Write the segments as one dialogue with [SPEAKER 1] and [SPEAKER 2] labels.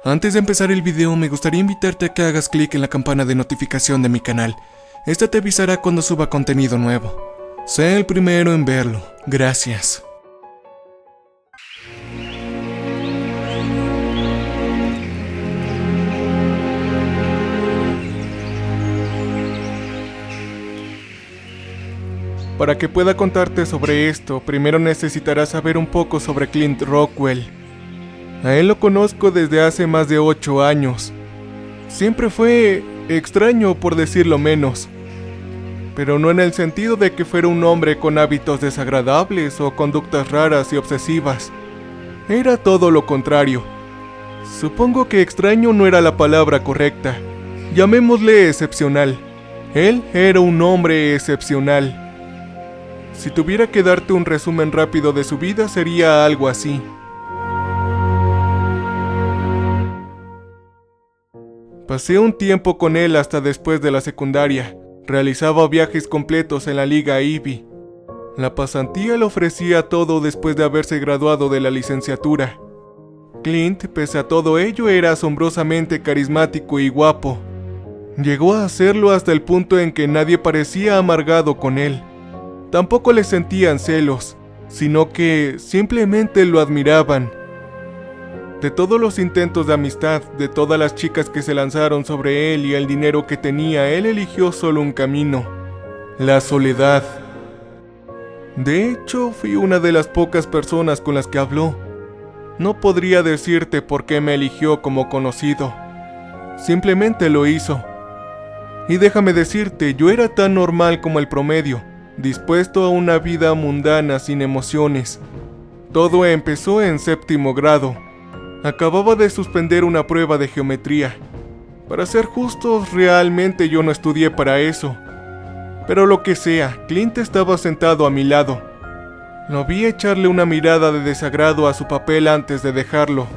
[SPEAKER 1] Antes de empezar el video, me gustaría invitarte a que hagas clic en la campana de notificación de mi canal. Esta te avisará cuando suba contenido nuevo. Sé el primero en verlo. Gracias. Para que pueda contarte sobre esto, primero necesitarás saber un poco sobre Clint Rockwell. A él lo conozco desde hace más de 8 años. Siempre fue extraño, por decirlo menos. Pero no en el sentido de que fuera un hombre con hábitos desagradables o conductas raras y obsesivas. Era todo lo contrario. Supongo que extraño no era la palabra correcta. Llamémosle excepcional. Él era un hombre excepcional. Si tuviera que darte un resumen rápido de su vida, sería algo así. Pasé un tiempo con él hasta después de la secundaria. Realizaba viajes completos en la Liga Ivy. La pasantía le ofrecía todo después de haberse graduado de la licenciatura. Clint, pese a todo ello, era asombrosamente carismático y guapo. Llegó a hacerlo hasta el punto en que nadie parecía amargado con él. Tampoco le sentían celos, sino que simplemente lo admiraban. De todos los intentos de amistad, de todas las chicas que se lanzaron sobre él y el dinero que tenía, él eligió solo un camino: la soledad. De hecho, fui una de las pocas personas con las que habló. No podría decirte por qué me eligió como conocido. Simplemente lo hizo. Y déjame decirte, yo era tan normal como el promedio, dispuesto a una vida mundana sin emociones. Todo empezó en 7º grado. Acababa de suspender una prueba de geometría. Para ser justos, realmente yo no estudié para eso. Pero lo que sea, Clint estaba sentado a mi lado. Lo vi echarle una mirada de desagrado a su papel antes de dejarlo.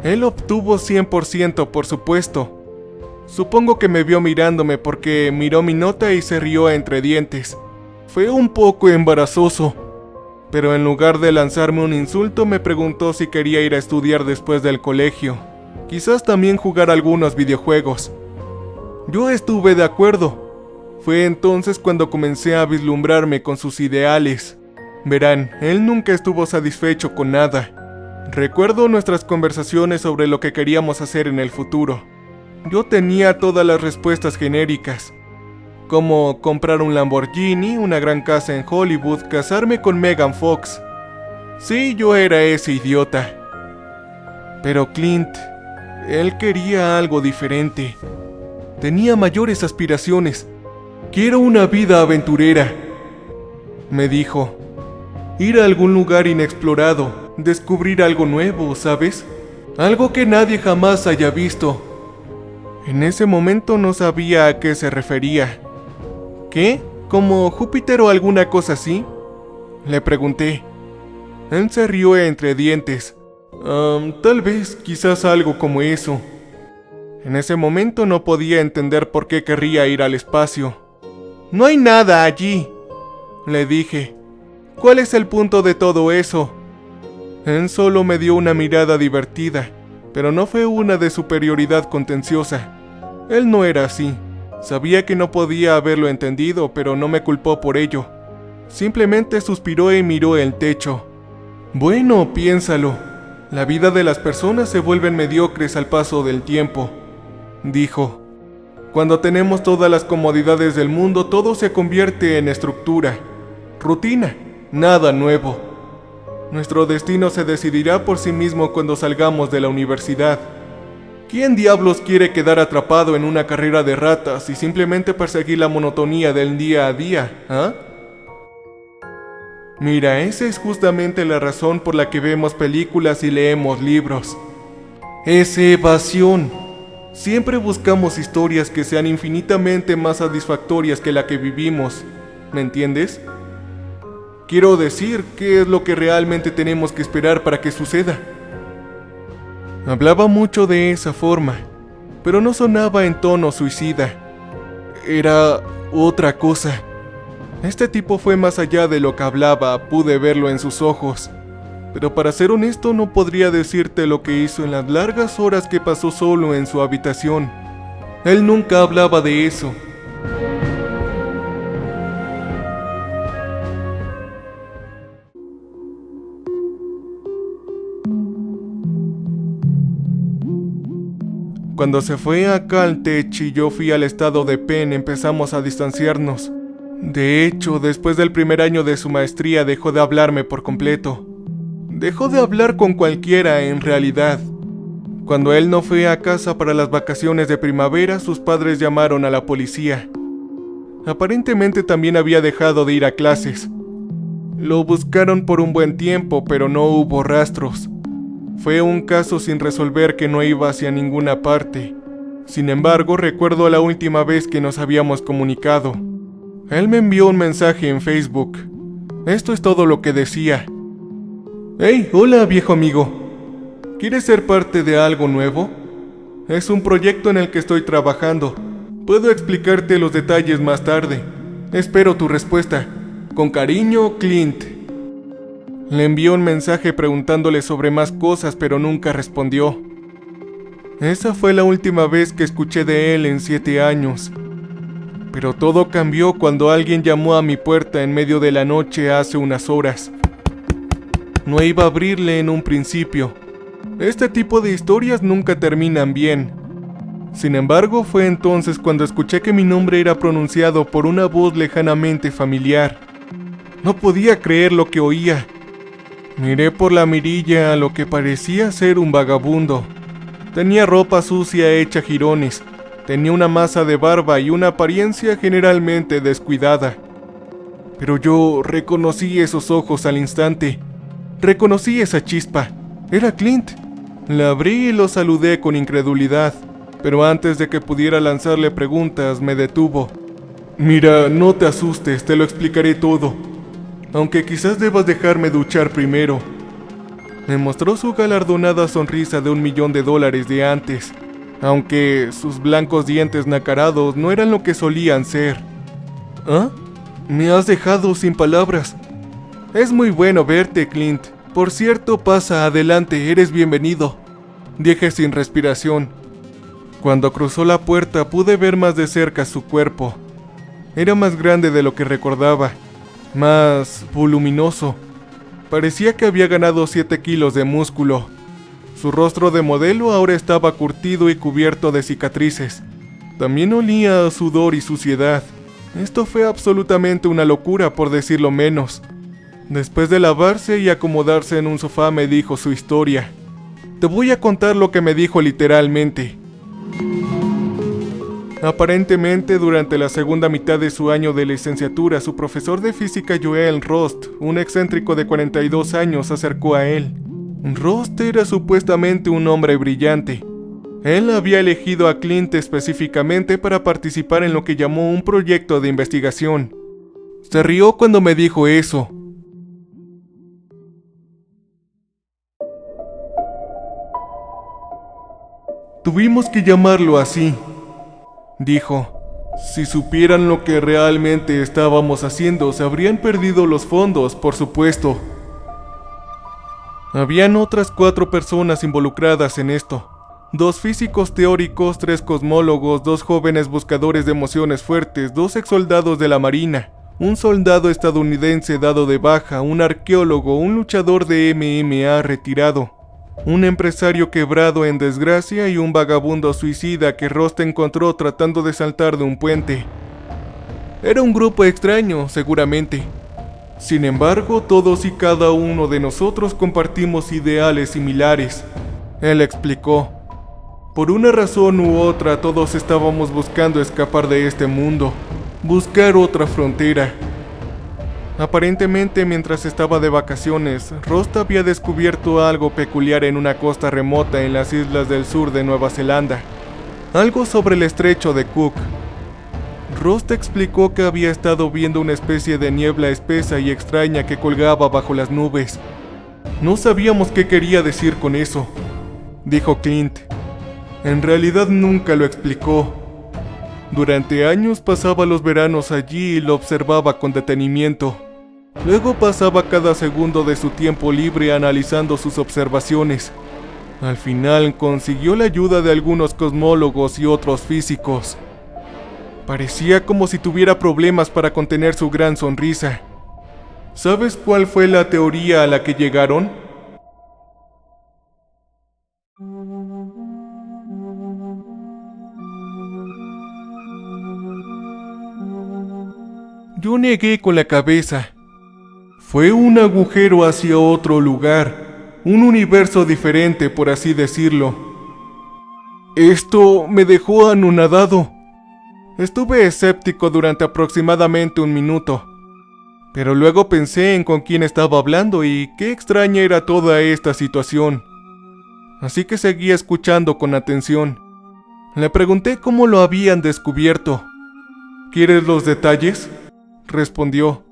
[SPEAKER 1] Él obtuvo 100%, por supuesto. Supongo que me vio mirándome porque miró mi nota y se rió entre dientes. Fue un poco embarazoso. Pero en lugar de lanzarme un insulto, me preguntó si quería ir a estudiar después del colegio. Quizás también jugar algunos videojuegos. Yo estuve de acuerdo. Fue entonces cuando comencé a vislumbrarme con sus ideales. Verán, él nunca estuvo satisfecho con nada. Recuerdo nuestras conversaciones sobre lo que queríamos hacer en el futuro. Yo tenía todas las respuestas genéricas. Como comprar un Lamborghini, una gran casa en Hollywood, casarme con Megan Fox. Sí, yo era ese idiota. Pero Clint, él quería algo diferente. Tenía mayores aspiraciones. Quiero una vida aventurera, me dijo. Ir a algún lugar inexplorado, descubrir algo nuevo, ¿sabes? Algo que nadie jamás haya visto. En ese momento no sabía a qué se refería. ¿Qué? ¿Como Júpiter o alguna cosa así? Le pregunté. Él se rió entre dientes. Tal vez, quizás algo como eso. En ese momento no podía entender por qué querría ir al espacio. No hay nada allí, le dije. ¿Cuál es el punto de todo eso? Él solo me dio una mirada divertida, pero no fue una de superioridad contenciosa. Él no era así. Sabía que no podía haberlo entendido, pero no me culpó por ello. Simplemente suspiró y miró el techo. Bueno, piénsalo. La vida de las personas se vuelven mediocres al paso del tiempo, dijo. Cuando tenemos todas las comodidades del mundo, todo se convierte en estructura, rutina, nada nuevo. Nuestro destino se decidirá por sí mismo cuando salgamos de la universidad. ¿Quién diablos quiere quedar atrapado en una carrera de ratas y simplemente perseguir la monotonía del día a día, ah? Mira, esa es justamente la razón por la que vemos películas y leemos libros. Es evasión. Siempre buscamos historias que sean infinitamente más satisfactorias que la que vivimos, ¿me entiendes? Quiero decir, ¿qué es lo que realmente tenemos que esperar para que suceda? Hablaba mucho de esa forma, pero no sonaba en tono suicida. Era otra cosa. Este tipo fue más allá de lo que hablaba, pude verlo en sus ojos. pero para ser honesto no podría decirte lo que hizo en las largas horas que pasó solo en su habitación. Él nunca hablaba de eso. Cuando se fue a Caltech y yo fui al estado de Penn, empezamos a distanciarnos. De hecho, después del primer año de su maestría dejó de hablarme por completo. Dejó de hablar con cualquiera en realidad. Cuando él no fue a casa para las vacaciones de primavera, sus padres llamaron a la policía. Aparentemente también había dejado de ir a clases. Lo buscaron por un buen tiempo, pero no hubo rastros. Fue un caso sin resolver que no iba hacia ninguna parte. Sin embargo, recuerdo la última vez que nos habíamos comunicado. Él me envió un mensaje en Facebook. Esto es todo lo que decía. Hey, hola viejo amigo. ¿Quieres ser parte de algo nuevo? Es un proyecto en el que estoy trabajando. Puedo explicarte los detalles más tarde. Espero tu respuesta. Con cariño, Clint. Le envié un mensaje preguntándole sobre más cosas, pero nunca respondió. Esa fue la última vez que escuché de él en 7 años. Pero todo cambió cuando alguien llamó a mi puerta en medio de la noche hace unas horas. No iba a abrirle en un principio. Este tipo de historias nunca terminan bien. Sin embargo, fue entonces cuando escuché que mi nombre era pronunciado por una voz lejanamente familiar. No podía creer lo que oía. Miré por la mirilla a lo que parecía ser un vagabundo. Tenía ropa sucia hecha jirones, tenía una masa de barba y una apariencia generalmente descuidada. Pero yo reconocí esos ojos al instante. Reconocí esa chispa. Era Clint. La abrí y lo saludé con incredulidad, pero antes de que pudiera lanzarle preguntas me detuvo. Mira, no te asustes, te lo explicaré todo. Aunque quizás debas dejarme duchar primero. Me mostró su galardonada sonrisa de $1.000.000 de antes, aunque sus blancos dientes nacarados no eran lo que solían ser. ¿Ah? Me has dejado sin palabras. Es muy bueno verte, Clint. Por cierto, pasa adelante, eres bienvenido. Dije sin respiración. Cuando cruzó la puerta pude ver más de cerca su cuerpo. Era más grande de lo que recordaba. Más voluminoso. Parecía que había ganado 7 kilos de músculo. Su rostro de modelo ahora estaba curtido y cubierto de cicatrices. También olía a sudor y suciedad. Esto fue absolutamente una locura, por decirlo menos. Después de lavarse y acomodarse en un sofá me dijo su historia. Te voy a contar lo que me dijo literalmente. Aparentemente, durante la segunda mitad de su año de licenciatura, su profesor de física Joel Rost, un excéntrico de 42 años, se acercó a él. Rost era supuestamente un hombre brillante. Él había elegido a Clint específicamente para participar en lo que llamó un proyecto de investigación. Se rió cuando me dijo eso. Tuvimos que llamarlo así, dijo. Si supieran lo que realmente estábamos haciendo, se habrían perdido los fondos, por supuesto. Habían otras 4 personas involucradas en esto. 2 físicos teóricos, 3 cosmólogos, 2 jóvenes buscadores de emociones fuertes, 2 exsoldados de la Marina, un soldado estadounidense dado de baja, un arqueólogo, un luchador de MMA retirado, un empresario quebrado en desgracia y un vagabundo suicida que Rost encontró tratando de saltar de un puente. Era un grupo extraño, seguramente. Sin embargo, todos y cada uno de nosotros compartimos ideales similares. Él explicó. Por una razón u otra, todos estábamos buscando escapar de este mundo, buscar otra frontera. Aparentemente, mientras estaba de vacaciones, Rost había descubierto algo peculiar en una costa remota en las islas del sur de Nueva Zelanda, algo sobre el estrecho de Cook. Rost explicó que había estado viendo una especie de niebla espesa y extraña que colgaba bajo las nubes. No sabíamos qué quería decir con eso, dijo Clint. En realidad nunca lo explicó. Durante años pasaba los veranos allí y lo observaba con detenimiento. Luego pasaba cada segundo de su tiempo libre analizando sus observaciones. Al final consiguió la ayuda de algunos cosmólogos y otros físicos. Parecía como si tuviera problemas para contener su gran sonrisa. ¿Sabes cuál fue la teoría a la que llegaron? Yo negué con la cabeza. Fue un agujero hacia otro lugar, un universo diferente, por así decirlo. Esto me dejó anonadado. Estuve escéptico durante aproximadamente un minuto, pero luego pensé en con quién estaba hablando y qué extraña era toda esta situación. Así que seguí escuchando con atención. Le pregunté cómo lo habían descubierto. ¿Quieres los detalles?, respondió.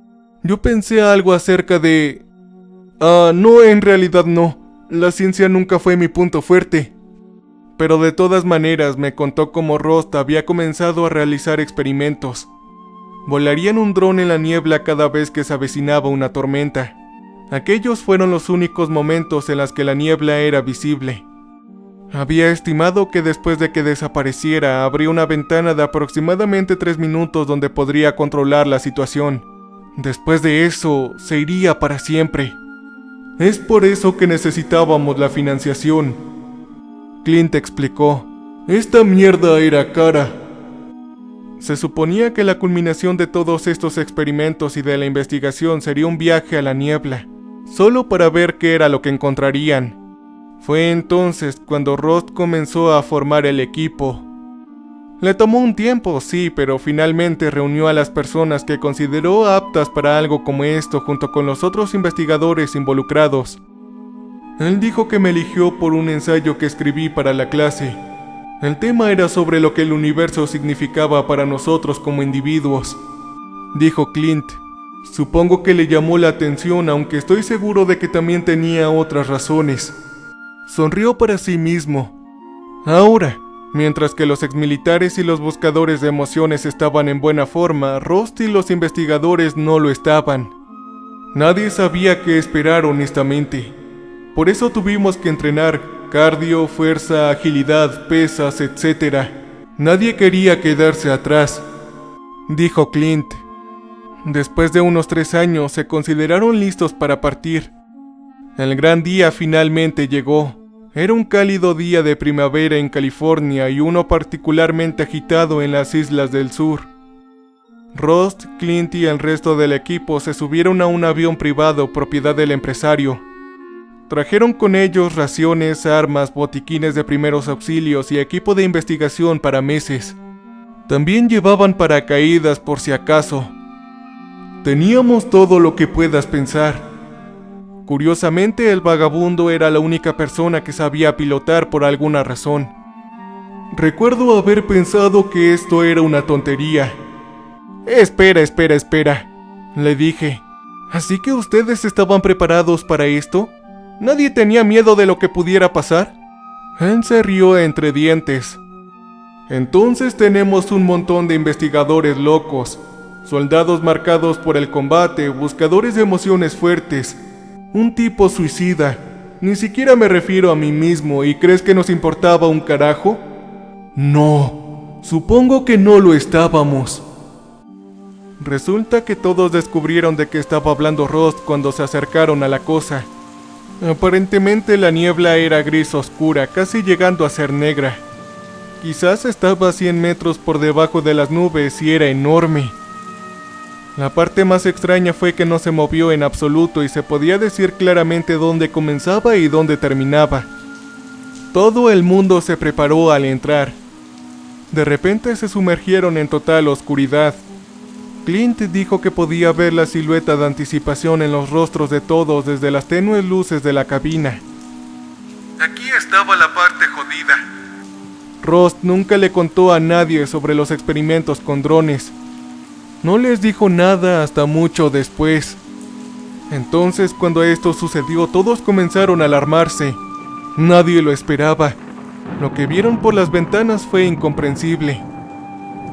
[SPEAKER 1] Yo pensé algo acerca de... no, en realidad no. La ciencia nunca fue mi punto fuerte. Pero de todas maneras me contó cómo Rost había comenzado a realizar experimentos. Volarían un dron en la niebla cada vez que se avecinaba una tormenta. Aquellos fueron los únicos momentos en los que la niebla era visible. Había estimado que después de que desapareciera habría una ventana de aproximadamente 3 minutos donde podría controlar la situación. Después de eso, se iría para siempre. Es por eso que necesitábamos la financiación. Clint explicó. Esta mierda era cara. Se suponía que la culminación de todos estos experimentos y de la investigación sería un viaje a la niebla, solo para ver qué era lo que encontrarían. Fue entonces cuando Rost comenzó a formar el equipo. Le tomó un tiempo, sí, pero finalmente reunió a las personas que consideró aptas para algo como esto junto con los otros investigadores involucrados. Él dijo que me eligió por un ensayo que escribí para la clase. El tema era sobre lo que el universo significaba para nosotros como individuos, dijo Clint. Supongo que le llamó la atención, aunque estoy seguro de que también tenía otras razones. Sonrió para sí mismo. Ahora, mientras que los exmilitares y los buscadores de emociones estaban en buena forma, Rost y los investigadores no lo estaban. Nadie sabía qué esperar honestamente. Por eso tuvimos que entrenar cardio, fuerza, agilidad, pesas, etc. Nadie quería quedarse atrás, dijo Clint. Después de unos 3 años se consideraron listos para partir. El gran día finalmente llegó. Era un cálido día de primavera en California y uno particularmente agitado en las islas del sur. Rost, Clint y el resto del equipo se subieron a un avión privado propiedad del empresario. Trajeron con ellos raciones, armas, botiquines de primeros auxilios y equipo de investigación para meses. También llevaban paracaídas por si acaso. Teníamos todo lo que puedas pensar. Curiosamente, el vagabundo era la única persona que sabía pilotar por alguna razón. Recuerdo haber pensado que esto era una tontería. Espera, le dije. ¿Así que ustedes estaban preparados para esto? ¿Nadie tenía miedo de lo que pudiera pasar? Él se rió entre dientes. Entonces tenemos un montón de investigadores locos, soldados marcados por el combate, buscadores de emociones fuertes, un tipo suicida. Ni siquiera me refiero a mí mismo, ¿y crees que nos importaba un carajo? No, supongo que no lo estábamos. Resulta que todos descubrieron de qué estaba hablando Rost cuando se acercaron a la cosa. Aparentemente la niebla era gris oscura, casi llegando a ser negra. Quizás estaba a 100 metros por debajo de las nubes y era enorme. La parte más extraña fue que no se movió en absoluto y se podía decir claramente dónde comenzaba y dónde terminaba. Todo el mundo se preparó al entrar. De repente se sumergieron en total oscuridad. Clint dijo que podía ver la silueta de anticipación en los rostros de todos desde las tenues luces de la cabina. Aquí estaba la parte jodida. Rost nunca le contó a nadie sobre los experimentos con drones. No les dijo nada hasta mucho después. Entonces, cuando esto sucedió, todos comenzaron a alarmarse. Nadie lo esperaba. Lo que vieron por las ventanas fue incomprensible.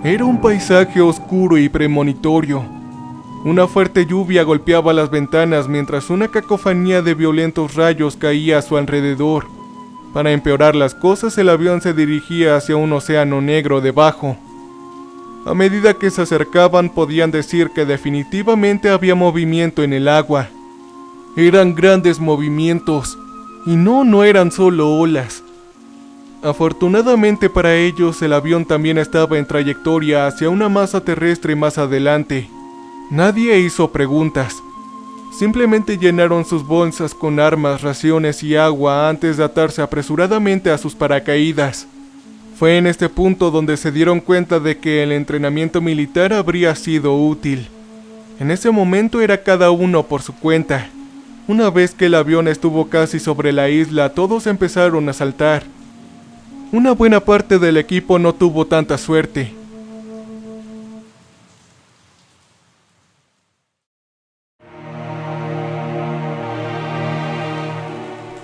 [SPEAKER 1] Era un paisaje oscuro y premonitorio. Una fuerte lluvia golpeaba las ventanas mientras una cacofonía de violentos rayos caía a su alrededor. Para empeorar las cosas, el avión se dirigía hacia un océano negro debajo. A medida que se acercaban, podían decir que definitivamente había movimiento en el agua. Eran grandes movimientos, y no eran solo olas. Afortunadamente para ellos, el avión también estaba en trayectoria hacia una masa terrestre más adelante. Nadie hizo preguntas. Simplemente llenaron sus bolsas con armas, raciones y agua antes de atarse apresuradamente a sus paracaídas. Fue en este punto donde se dieron cuenta de que el entrenamiento militar habría sido útil. En ese momento era cada uno por su cuenta. Una vez que el avión estuvo casi sobre la isla, todos empezaron a saltar. Una buena parte del equipo no tuvo tanta suerte.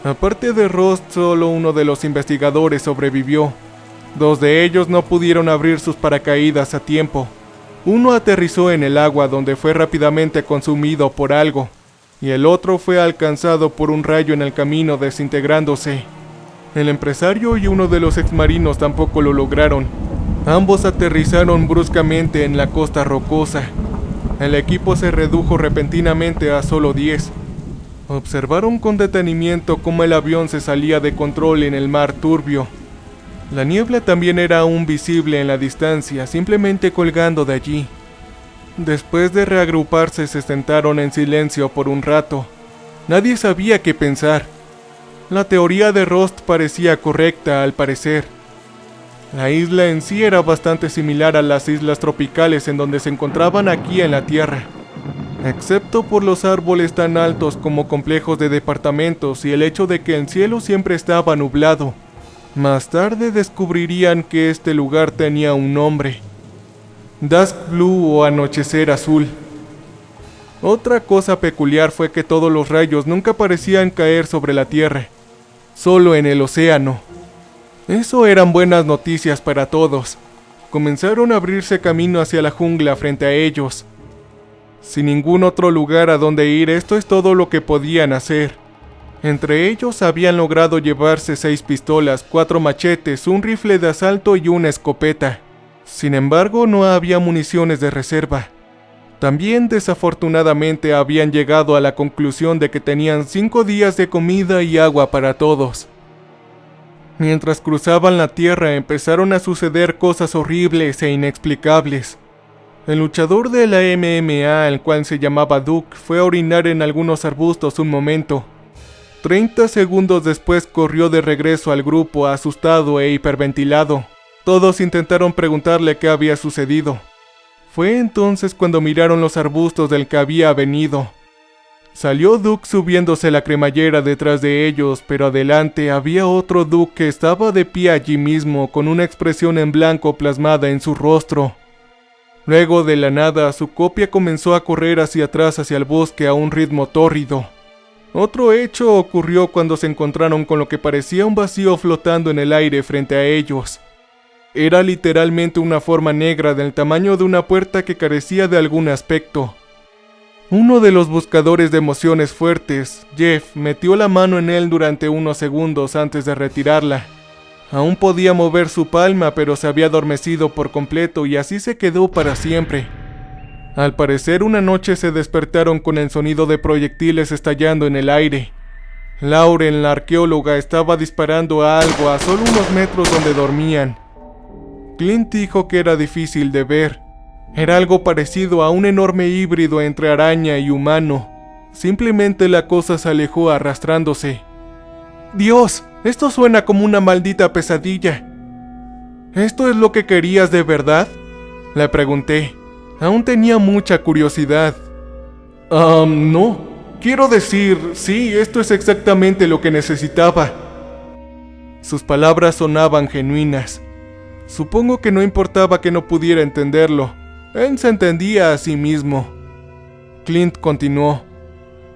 [SPEAKER 1] Aparte de Rost, solo uno de los investigadores sobrevivió. 2 de ellos no pudieron abrir sus paracaídas a tiempo. Uno aterrizó en el agua donde fue rápidamente consumido por algo, y el otro fue alcanzado por un rayo en el camino desintegrándose. El empresario y uno de los exmarinos tampoco lo lograron. Ambos aterrizaron bruscamente en la costa rocosa. El equipo se redujo repentinamente a solo 10. Observaron con detenimiento cómo el avión se salía de control en el mar turbio. La niebla también era aún visible en la distancia, simplemente colgando de allí. Después de reagruparse, se sentaron en silencio por un rato. Nadie sabía qué pensar. La teoría de Rost parecía correcta, al parecer. La isla en sí era bastante similar a las islas tropicales en donde se encontraban aquí en la Tierra, excepto por los árboles tan altos como complejos de departamentos y el hecho de que el cielo siempre estaba nublado. Más tarde descubrirían que este lugar tenía un nombre: Dusk Blue o Anochecer Azul. Otra cosa peculiar fue que todos los rayos nunca parecían caer sobre la tierra, solo en el océano. Eso eran buenas noticias para todos. Comenzaron a abrirse camino hacia la jungla frente a ellos. Sin ningún otro lugar a donde ir, esto es todo lo que podían hacer. Entre ellos habían logrado llevarse 6 pistolas, 4 machetes, un rifle de asalto y una escopeta. Sin embargo, no había municiones de reserva. También, desafortunadamente, habían llegado a la conclusión de que tenían 5 días de comida y agua para todos. Mientras cruzaban la tierra, empezaron a suceder cosas horribles e inexplicables. El luchador de la MMA, el cual se llamaba Duke, fue a orinar en algunos arbustos un momento. 30 segundos después corrió de regreso al grupo, asustado e hiperventilado. Todos intentaron preguntarle qué había sucedido. Fue entonces cuando miraron los arbustos del que había venido. Salió Duke subiéndose la cremallera detrás de ellos, pero adelante había otro Duke que estaba de pie allí mismo, con una expresión en blanco plasmada en su rostro. Luego, de la nada, su copia comenzó a correr hacia atrás hacia el bosque a un ritmo tórrido. Otro hecho ocurrió cuando se encontraron con lo que parecía un vacío flotando en el aire frente a ellos. Era literalmente una forma negra del tamaño de una puerta que carecía de algún aspecto. Uno de los buscadores de emociones fuertes, Jeff, metió la mano en él durante unos segundos antes de retirarla. Aún podía mover su palma, pero se había adormecido por completo y así se quedó para siempre. Al parecer, una noche se despertaron con el sonido de proyectiles estallando en el aire. Lauren, la arqueóloga, estaba disparando a algo a solo unos metros donde dormían. Clint dijo que era difícil de ver. Era algo parecido a un enorme híbrido entre araña y humano. Simplemente la cosa se alejó arrastrándose. ¡Dios! Esto suena como una maldita pesadilla. ¿Esto es lo que querías de verdad?, le pregunté. Aún tenía mucha curiosidad. No. Quiero decir, sí, esto es exactamente lo que necesitaba. Sus palabras sonaban genuinas. Supongo que no importaba que no pudiera entenderlo. Él se entendía a sí mismo. Clint continuó.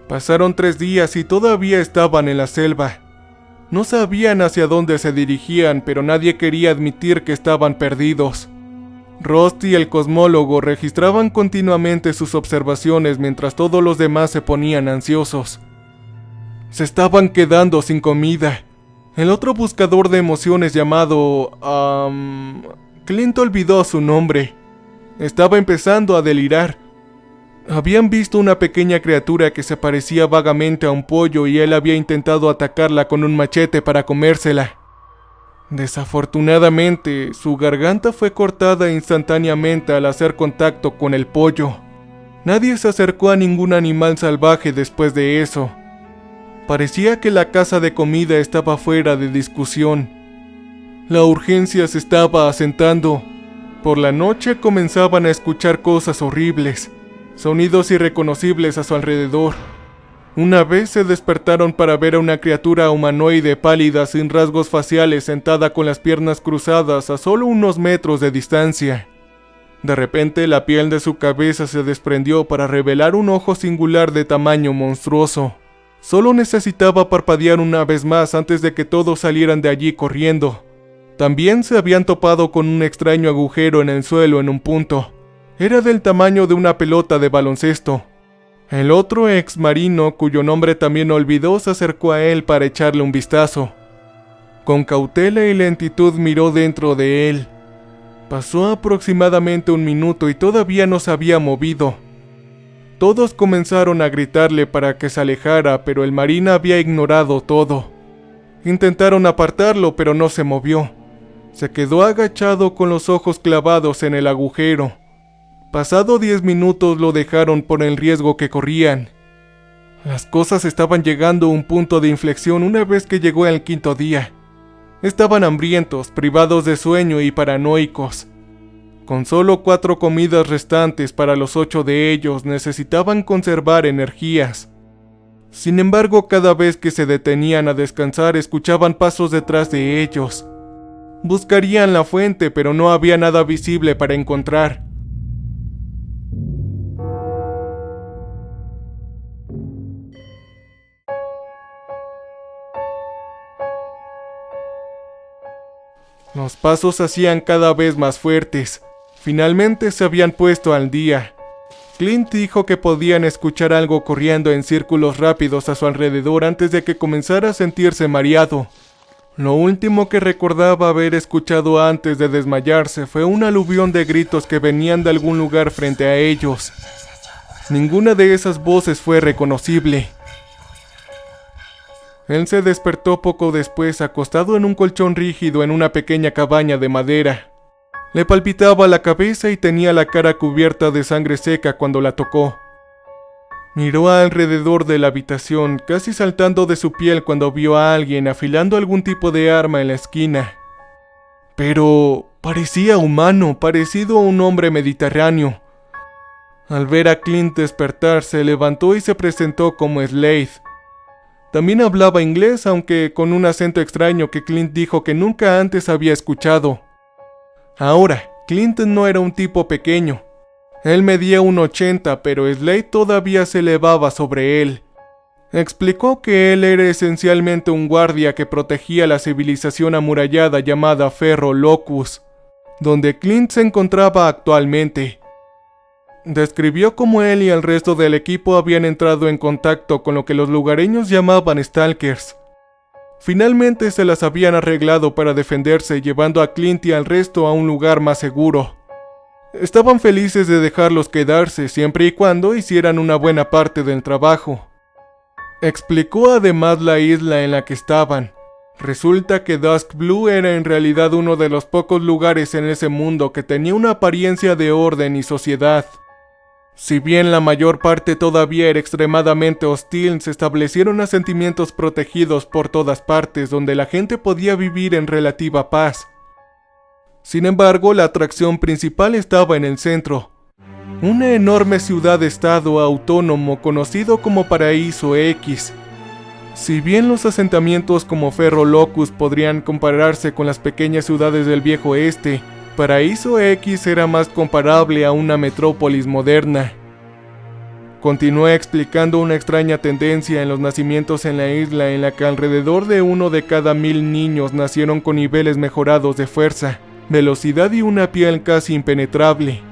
[SPEAKER 1] Pasaron 3 días y todavía estaban en la selva. No sabían hacia dónde se dirigían, pero nadie quería admitir que estaban perdidos. Rusty, el cosmólogo, registraban continuamente sus observaciones mientras todos los demás se ponían ansiosos. Se estaban quedando sin comida. El otro buscador de emociones llamado... Clint olvidó su nombre. Estaba empezando a delirar. Habían visto una pequeña criatura que se parecía vagamente a un pollo y él había intentado atacarla con un machete para comérsela. Desafortunadamente, su garganta fue cortada instantáneamente al hacer contacto con el pollo. Nadie se acercó a ningún animal salvaje después de eso. Parecía que la casa de comida estaba fuera de discusión. La urgencia se estaba asentando. Por la noche comenzaban a escuchar cosas horribles, sonidos irreconocibles a su alrededor. Una vez se despertaron para ver a una criatura humanoide pálida sin rasgos faciales sentada con las piernas cruzadas a solo unos metros de distancia. De repente la piel de su cabeza se desprendió para revelar un ojo singular de tamaño monstruoso. Solo necesitaba parpadear una vez más antes de que todos salieran de allí corriendo. También se habían topado con un extraño agujero en el suelo en un punto. Era del tamaño de una pelota de baloncesto. El otro ex marino, cuyo nombre también olvidó, se acercó a él para echarle un vistazo. Con cautela y lentitud miró dentro de él. Pasó aproximadamente un minuto y todavía no se había movido. Todos comenzaron a gritarle para que se alejara, pero el marino había ignorado todo. Intentaron apartarlo, pero no se movió. Se quedó agachado con los ojos clavados en el agujero. Pasado 10 minutos lo dejaron por el riesgo que corrían. Las cosas estaban llegando a un punto de inflexión una vez que llegó el quinto día. Estaban hambrientos, privados de sueño y paranoicos. Con solo 4 comidas restantes para los 8 de ellos, necesitaban conservar energías. Sin embargo, cada vez que se detenían a descansar, escuchaban pasos detrás de ellos. Buscarían la fuente, pero no había nada visible para encontrar. Los pasos se hacían cada vez más fuertes. Finalmente se habían puesto al día. Clint dijo que podían escuchar algo corriendo en círculos rápidos a su alrededor antes de que comenzara a sentirse mareado. Lo último que recordaba haber escuchado antes de desmayarse fue un aluvión de gritos que venían de algún lugar frente a ellos. Ninguna de esas voces fue reconocible. Él se despertó poco después, acostado en un colchón rígido en una pequeña cabaña de madera. Le palpitaba la cabeza y tenía la cara cubierta de sangre seca cuando la tocó. Miró alrededor de la habitación, casi saltando de su piel cuando vio a alguien afilando algún tipo de arma en la esquina. Pero parecía humano, parecido a un hombre mediterráneo. Al ver a Clint despertar, se levantó y se presentó como Slade. También hablaba inglés, aunque con un acento extraño que Clint dijo que nunca antes había escuchado. Ahora, Clint no era un tipo pequeño. Él medía 1,80, pero Slade todavía se elevaba sobre él. Explicó que él era esencialmente un guardia que protegía la civilización amurallada llamada Ferro Locus, donde Clint se encontraba actualmente. Describió cómo él y el resto del equipo habían entrado en contacto con lo que los lugareños llamaban Stalkers. Finalmente se las habían arreglado para defenderse, llevando a Clint y al resto a un lugar más seguro. Estaban felices de dejarlos quedarse siempre y cuando hicieran una buena parte del trabajo. Explicó además la isla en la que estaban. Resulta que Dusk Blue era en realidad uno de los pocos lugares en ese mundo que tenía una apariencia de orden y sociedad. Si bien la mayor parte todavía era extremadamente hostil, se establecieron asentamientos protegidos por todas partes donde la gente podía vivir en relativa paz. Sin embargo, la atracción principal estaba en el centro, una enorme ciudad-estado autónomo conocido como Paraíso X. Si bien los asentamientos como Ferro Locus podrían compararse con las pequeñas ciudades del viejo oeste, Paraíso X era más comparable a una metrópolis moderna. Continuó explicando una extraña tendencia en los nacimientos en la isla en la que alrededor de 1 de cada 1000 niños nacieron con niveles mejorados de fuerza, velocidad y una piel casi impenetrable.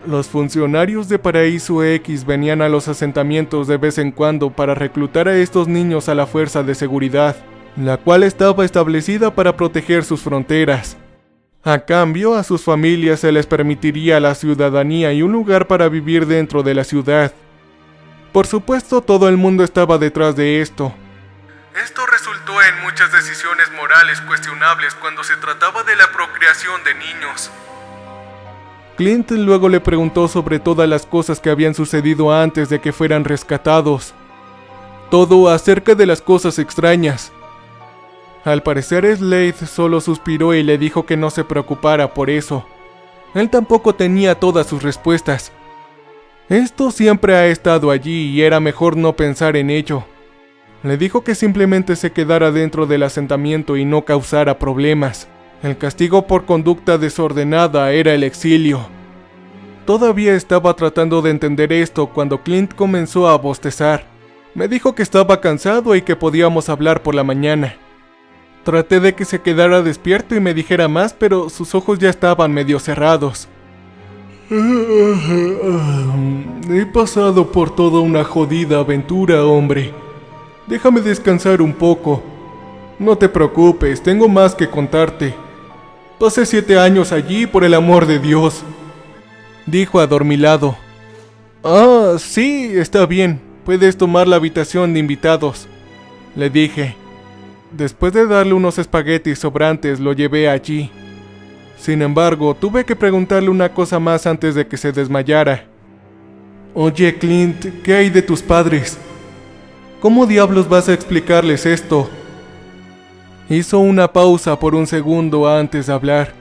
[SPEAKER 1] Los funcionarios de Paraíso X venían a los asentamientos de vez en cuando para reclutar a estos niños a la fuerza de seguridad, la cual estaba establecida para proteger sus fronteras. A cambio, a sus familias se les permitiría la ciudadanía y un lugar para vivir dentro de la ciudad. Por supuesto, todo el mundo estaba detrás de esto. Esto resultó en muchas decisiones morales cuestionables cuando se trataba de la procreación de niños. Clint luego le preguntó sobre todas las cosas que habían sucedido antes de que fueran rescatados. Todo acerca de las cosas extrañas. Al parecer Slade solo suspiró y le dijo que no se preocupara por eso. Él tampoco tenía todas sus respuestas. Esto siempre ha estado allí y era mejor no pensar en ello. Le dijo que simplemente se quedara dentro del asentamiento y no causara problemas. El castigo por conducta desordenada era el exilio. Todavía estaba tratando de entender esto cuando Clint comenzó a bostezar. Me dijo que estaba cansado y que podíamos hablar por la mañana. Traté de que se quedara despierto y me dijera más, pero sus ojos ya estaban medio cerrados. He pasado por toda una jodida aventura, hombre. Déjame descansar un poco. No te preocupes, tengo más que contarte. Pasé 7 años allí, por el amor de Dios, dijo adormilado. Ah, sí, está bien. Puedes tomar la habitación de invitados, le dije. Después de darle unos espaguetis sobrantes, lo llevé allí. Sin embargo, tuve que preguntarle una cosa más antes de que se desmayara. Oye, Clint, ¿qué hay de tus padres? ¿Cómo diablos vas a explicarles esto? Hizo una pausa por un segundo antes de hablar.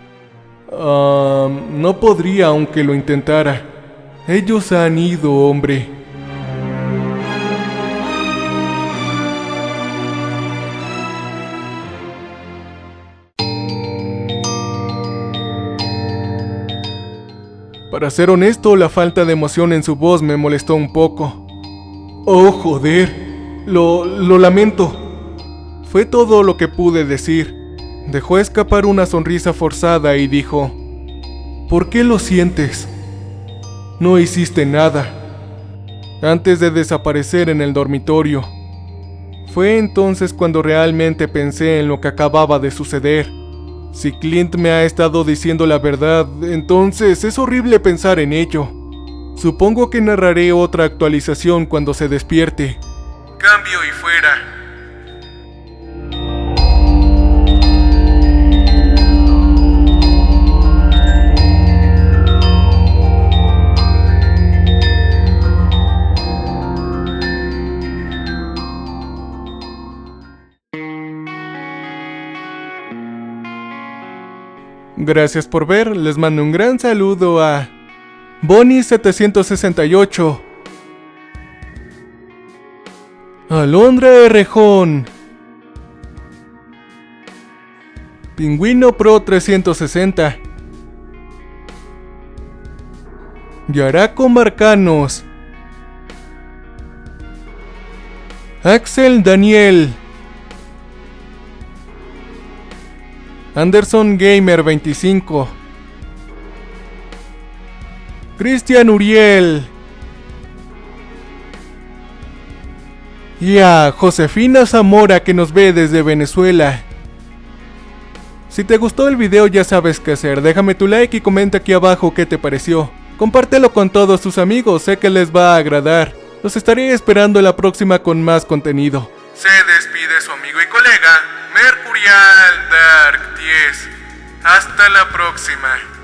[SPEAKER 1] No podría aunque lo intentara. Ellos han ido, hombre. Para ser honesto, la falta de emoción en su voz me molestó un poco. Oh, joder. Lo lamento. Fue todo lo que pude decir. Dejó escapar una sonrisa forzada y dijo: ¿Por qué lo sientes? No hiciste nada. Antes de desaparecer en el dormitorio. Fue entonces cuando realmente pensé en lo que acababa de suceder. Si Clint me ha estado diciendo la verdad, entonces es horrible pensar en ello. Supongo que narraré otra actualización cuando se despierte. Cambio y fuera. Gracias por ver, les mando un gran saludo a Bonnie768, Alondra Errejón, Pingüino Pro 360, Yaraco Marcanos, Axel Daniel, Anderson Gamer 25, Cristian Uriel y a Josefina Zamora, que nos ve desde Venezuela. Si te gustó el video ya sabes qué hacer, déjame tu like y comenta aquí abajo qué te pareció. Compártelo con todos tus amigos, sé que les va a agradar. Los estaré esperando en la próxima con más contenido. Se despide su amigo y colega Mercurial Dark 10. Hasta la próxima.